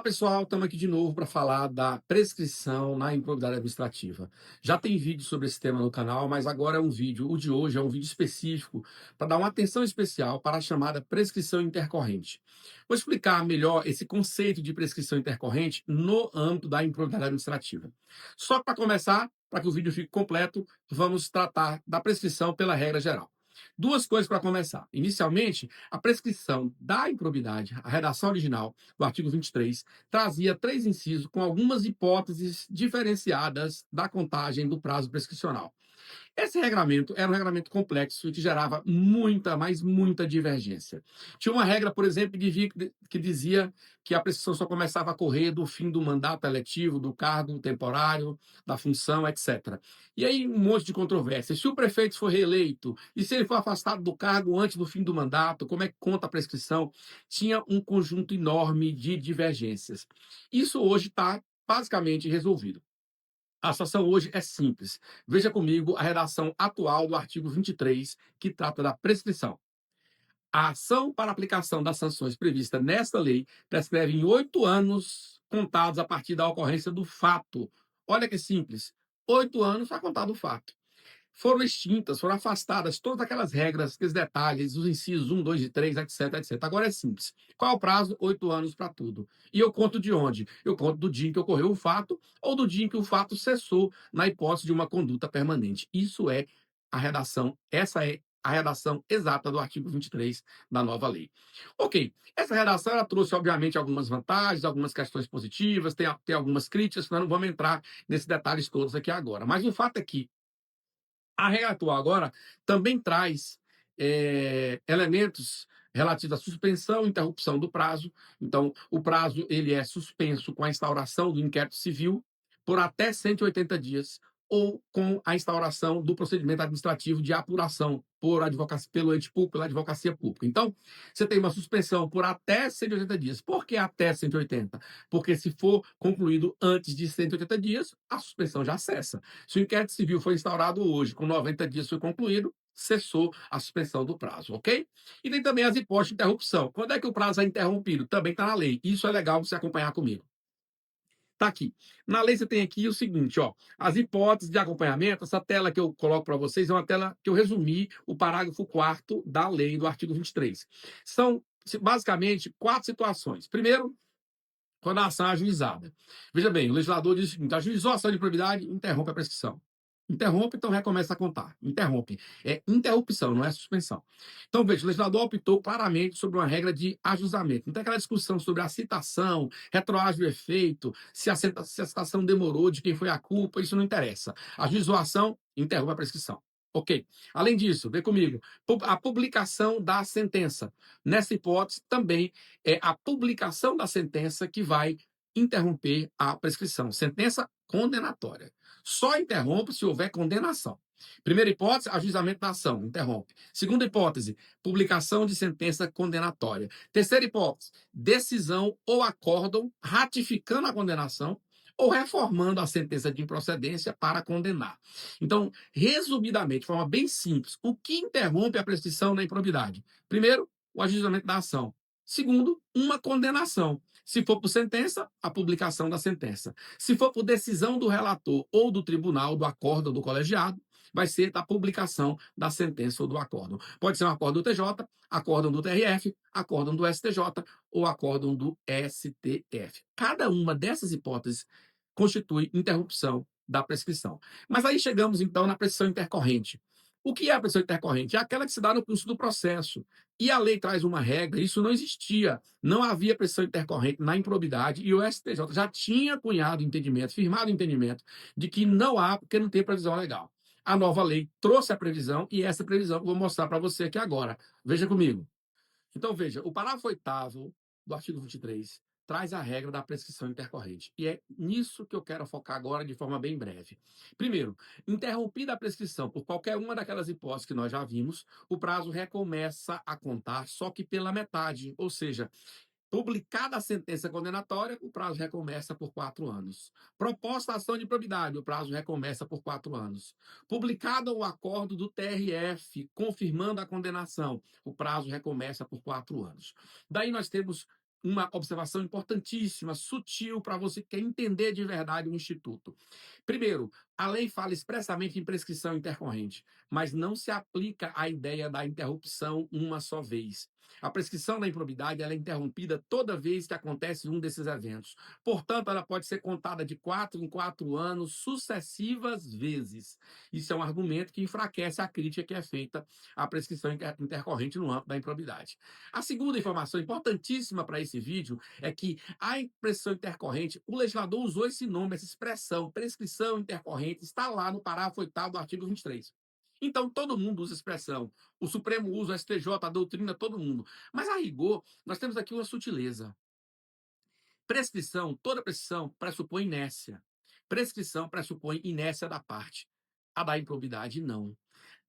Pessoal, estamos aqui de novo para falar da prescrição na improbidade administrativa. Já tem vídeo sobre esse tema no canal, mas agora é um vídeo, o de hoje é um vídeo específico para dar uma atenção especial para a chamada prescrição intercorrente. Vou explicar melhor esse conceito de prescrição intercorrente no âmbito da improbidade administrativa. Só para começar, para que o vídeo fique completo, vamos tratar da prescrição pela regra geral. Duas coisas para começar. Inicialmente, a prescrição da improbidade, a redação original do artigo 23, trazia três incisos com algumas hipóteses diferenciadas da contagem do prazo prescricional. Esse regramento era um regramento complexo e que gerava muita, mas muita divergência. Tinha uma regra, por exemplo, que dizia que a prescrição só começava a correr do fim do mandato eletivo, do cargo temporário, da função, etc. E aí um monte de controvérsia. Se o prefeito for reeleito e se ele for afastado do cargo antes do fim do mandato, como é que conta a prescrição? Tinha um conjunto enorme de divergências. Isso hoje está basicamente resolvido. A situação hoje é simples. Veja comigo a redação atual do artigo 23, que trata da prescrição. A ação para aplicação das sanções prevista nesta lei prescreve em 8 anos contados a partir da ocorrência do fato. Olha que simples. 8 anos a contar do fato. Foram extintas, foram afastadas todas aquelas regras, aqueles detalhes, os incisos 1, 2 e 3, etc, etc. Agora é simples. Qual é o prazo? 8 anos para tudo. E eu conto de onde? Eu conto do dia em que ocorreu o fato ou do dia em que o fato cessou, na hipótese de uma conduta permanente. Isso é a redação, essa é a redação exata do artigo 23 da nova lei. Ok, essa redação ela trouxe, obviamente, algumas vantagens, algumas questões positivas, tem algumas críticas, nós não vamos entrar nesses detalhes todos aqui agora. Mas o fato é que a regra atual agora também traz elementos relativos à suspensão e interrupção do prazo. Então, o prazo ele é suspenso com a instauração do inquérito civil por até 180 dias ou com a instauração do procedimento administrativo de apuração por advocacia, pelo ente público, pela advocacia pública. Então, você tem uma suspensão por até 180 dias. Por que até 180? Porque se for concluído antes de 180 dias, a suspensão já cessa. Se o inquérito civil foi instaurado hoje, com 90 dias foi concluído, cessou a suspensão do prazo, ok? E tem também as hipóteses de interrupção. Quando é que o prazo é interrompido? Também está na lei. Isso é legal você acompanhar comigo. Está aqui. Na lei você tem aqui o seguinte, ó, as hipóteses de acompanhamento, essa tela que eu coloco para vocês é uma tela que eu resumi o parágrafo 4º da lei do artigo 23. São basicamente quatro situações. Primeiro, quando a ação é ajuizada. Veja bem, o legislador diz o seguinte: ajuizou a ação de improbidade, interrompe a prescrição. Interrompe, então recomeça a contar. Interrompe. É interrupção, não é suspensão. Então, veja, o legislador optou claramente sobre uma regra de ajuizamento. Não tem aquela discussão sobre a citação, retroage o efeito, se a citação demorou, de quem foi a culpa, isso não interessa. Ajuizou a ação, interrompe a prescrição. Ok. Além disso, vê comigo, a publicação da sentença. Nessa hipótese, também é a publicação da sentença que vai interromper a prescrição. Sentença condenatória. Só interrompe se houver condenação. Primeira hipótese, ajuizamento da ação, interrompe. Segunda hipótese, publicação de sentença condenatória. Terceira hipótese, decisão ou acórdão ratificando a condenação ou reformando a sentença de improcedência para condenar. Então, resumidamente, de forma bem simples, o que interrompe a prescrição na improbidade? Primeiro, o ajuizamento da ação. Segundo, uma condenação. Se for por sentença, a publicação da sentença. Se for por decisão do relator ou do tribunal, do acórdão do colegiado, vai ser da publicação da sentença ou do acórdão. Pode ser um acórdão do TJ, acórdão do TRF, acórdão do STJ ou acórdão do STF. Cada uma dessas hipóteses constitui interrupção da prescrição. Mas aí chegamos então na prescrição intercorrente. O que é a prescrição intercorrente? É aquela que se dá no curso do processo. E a lei traz uma regra, isso não existia. Não havia prescrição intercorrente na improbidade e o STJ já tinha cunhado entendimento, firmado entendimento, de que não há, porque não tem previsão legal. A nova lei trouxe a previsão e essa previsão eu vou mostrar para você aqui agora. Veja comigo. Então, veja, o parágrafo 8º do artigo 23 traz a regra da prescrição intercorrente. E é nisso que eu quero focar agora de forma bem breve. Primeiro, interrompida a prescrição por qualquer uma daquelas hipóteses que nós já vimos, o prazo recomeça a contar, só que pela metade. Ou seja, publicada a sentença condenatória, o prazo recomeça por 4 anos. Proposta a ação de probidade, o prazo recomeça por 4 anos. Publicado o acordo do TRF confirmando a condenação, o prazo recomeça por 4 anos. Daí nós temos uma observação importantíssima, sutil, para você que quer entender de verdade o Instituto. Primeiro, a lei fala expressamente em prescrição intercorrente, mas não se aplica a ideia da interrupção uma só vez. A prescrição da improbidade ela é interrompida toda vez que acontece um desses eventos. Portanto, ela pode ser contada de 4 em 4 anos, sucessivas vezes. Isso é um argumento que enfraquece a crítica que é feita à prescrição intercorrente no âmbito da improbidade. A segunda informação importantíssima para esse vídeo é que a prescrição intercorrente, o legislador usou esse nome, essa expressão, prescrição intercorrente, está lá no parágrafo 8º do artigo 23. Então, todo mundo usa a expressão. O Supremo usa, o STJ, a doutrina, todo mundo. Mas, a rigor, nós temos aqui uma sutileza. Prescrição, toda prescrição pressupõe inércia. Prescrição pressupõe inércia da parte. A da improbidade, não.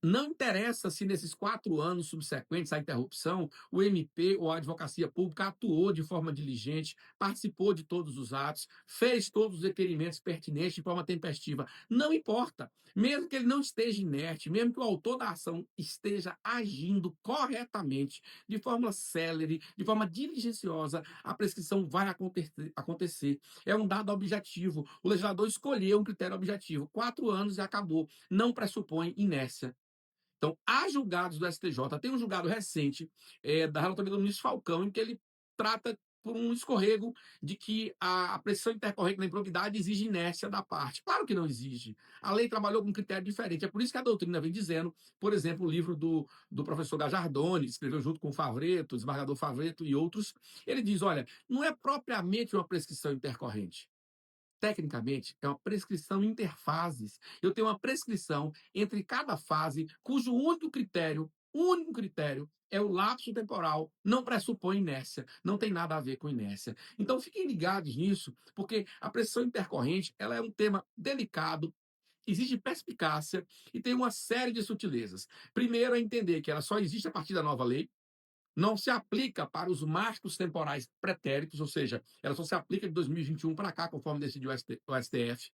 Não interessa se nesses 4 anos subsequentes à interrupção o MP ou a advocacia pública atuou de forma diligente, participou de todos os atos, fez todos os requerimentos pertinentes de forma tempestiva. Não importa. Mesmo que ele não esteja inerte, mesmo que o autor da ação esteja agindo corretamente, de forma célere, de forma diligenciosa, a prescrição vai acontecer. É um dado objetivo. O legislador escolheu um critério objetivo. 4 anos e acabou. Não pressupõe inércia. Então, há julgados do STJ, tem um julgado recente da relatoria do ministro Falcão, em que ele trata por um escorrego de que a pressão intercorrente na improbidade exige inércia da parte. Claro que não exige. A lei trabalhou com um critério diferente. É por isso que a doutrina vem dizendo, por exemplo, o livro do professor Gajardoni, escreveu junto com o Favreto, o desembargador Favreto e outros, ele diz, olha, não é propriamente uma prescrição intercorrente. Tecnicamente, é uma prescrição interfases. Eu tenho uma prescrição entre cada fase, cujo único critério, é o lapso temporal, não pressupõe inércia, não tem nada a ver com inércia. Então, fiquem ligados nisso, porque a prescrição intercorrente ela é um tema delicado, exige perspicácia e tem uma série de sutilezas. Primeiro, é entender que ela só existe a partir da nova lei, não se aplica para os marcos temporais pretéritos, ou seja, ela só se aplica de 2021 para cá, conforme decidiu o STF.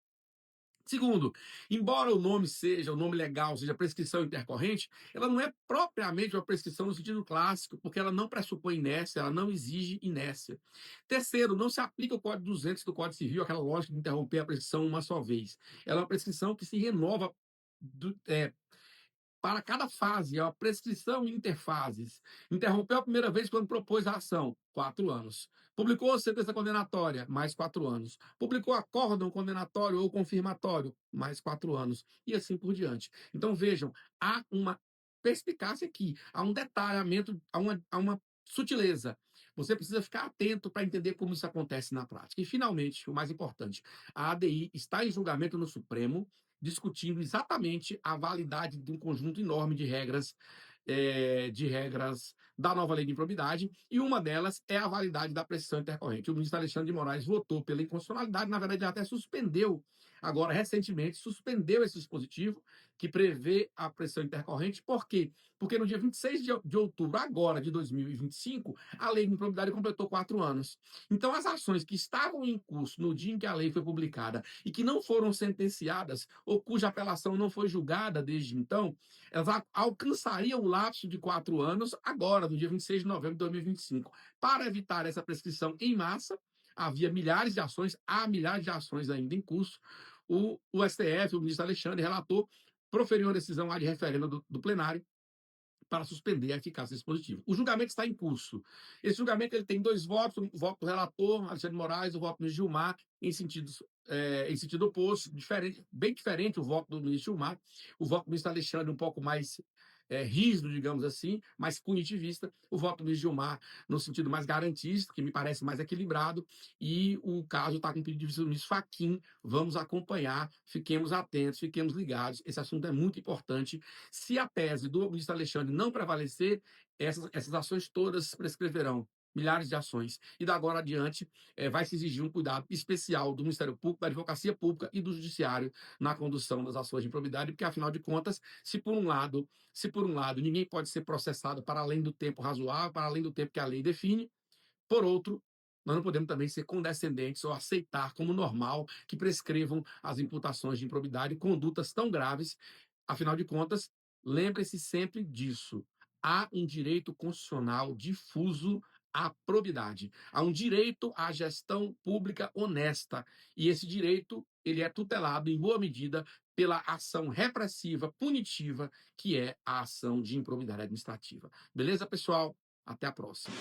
Segundo, embora o nome legal seja prescrição intercorrente, ela não é propriamente uma prescrição no sentido clássico, porque ela não pressupõe inércia, ela não exige inércia. Terceiro, não se aplica o Código 200 do Código Civil, aquela lógica de interromper a prescrição uma só vez. Ela é uma prescrição que se renova para cada fase, é uma prescrição em interfases. Interrompeu a primeira vez quando propôs a ação, 4 anos. Publicou a sentença condenatória, mais 4 anos. Publicou acórdão condenatório ou confirmatório, mais 4 anos. E assim por diante. Então, vejam, há uma perspicácia aqui, há um detalhamento, há uma sutileza. Você precisa ficar atento para entender como isso acontece na prática. E, finalmente, o mais importante, a ADI está em julgamento no Supremo, discutindo exatamente a validade de um conjunto enorme de regras da nova lei de improbidade, e uma delas é a validade da prescrição intercorrente. O ministro Alexandre de Moraes votou pela inconstitucionalidade, na verdade, até suspendeu, agora recentemente, suspendeu esse dispositivo que prevê a prescrição intercorrente. Por quê? Porque no dia 26 de outubro, agora de 2025, a lei de improbidade completou 4 anos. Então, as ações que estavam em curso no dia em que a lei foi publicada e que não foram sentenciadas, ou cuja apelação não foi julgada desde então, elas alcançariam o lapso de 4 anos agora, no dia 26 de novembro de 2025. Para evitar essa prescrição em massa, havia milhares de ações, há milhares de ações ainda em curso. O STF, o ministro Alexandre, relator, proferiu uma decisão lá de referendo do plenário para suspender a eficácia desse dispositivo. O julgamento está em curso. Esse julgamento ele tem dois votos, o voto do relator, Alexandre de Moraes, o voto do ministro Gilmar, em sentido oposto, bem diferente o voto do ministro Gilmar. O voto do ministro Alexandre um pouco mais rígido, digamos assim, mais punitivista. O voto do ministro Gilmar no sentido mais garantista, que me parece mais equilibrado. E o caso está com pedido do ministro Fachin. Vamos acompanhar, fiquemos atentos, fiquemos ligados. Esse assunto é muito importante. Se a tese do ministro Alexandre não prevalecer, essas ações todas prescreverão. Milhares de ações. E da agora adiante, vai se exigir um cuidado especial do Ministério Público, da Advocacia Pública e do Judiciário na condução das ações de improbidade, porque, afinal de contas, se por um lado ninguém pode ser processado para além do tempo razoável, para além do tempo que a lei define, por outro, nós não podemos também ser condescendentes ou aceitar como normal que prescrevam as imputações de improbidade condutas tão graves. Afinal de contas, lembre-se sempre disso. Há um direito constitucional difuso à probidade, a um direito à gestão pública honesta. E esse direito, ele é tutelado em boa medida pela ação repressiva, punitiva, que é a ação de improbidade administrativa. Beleza, pessoal? Até a próxima.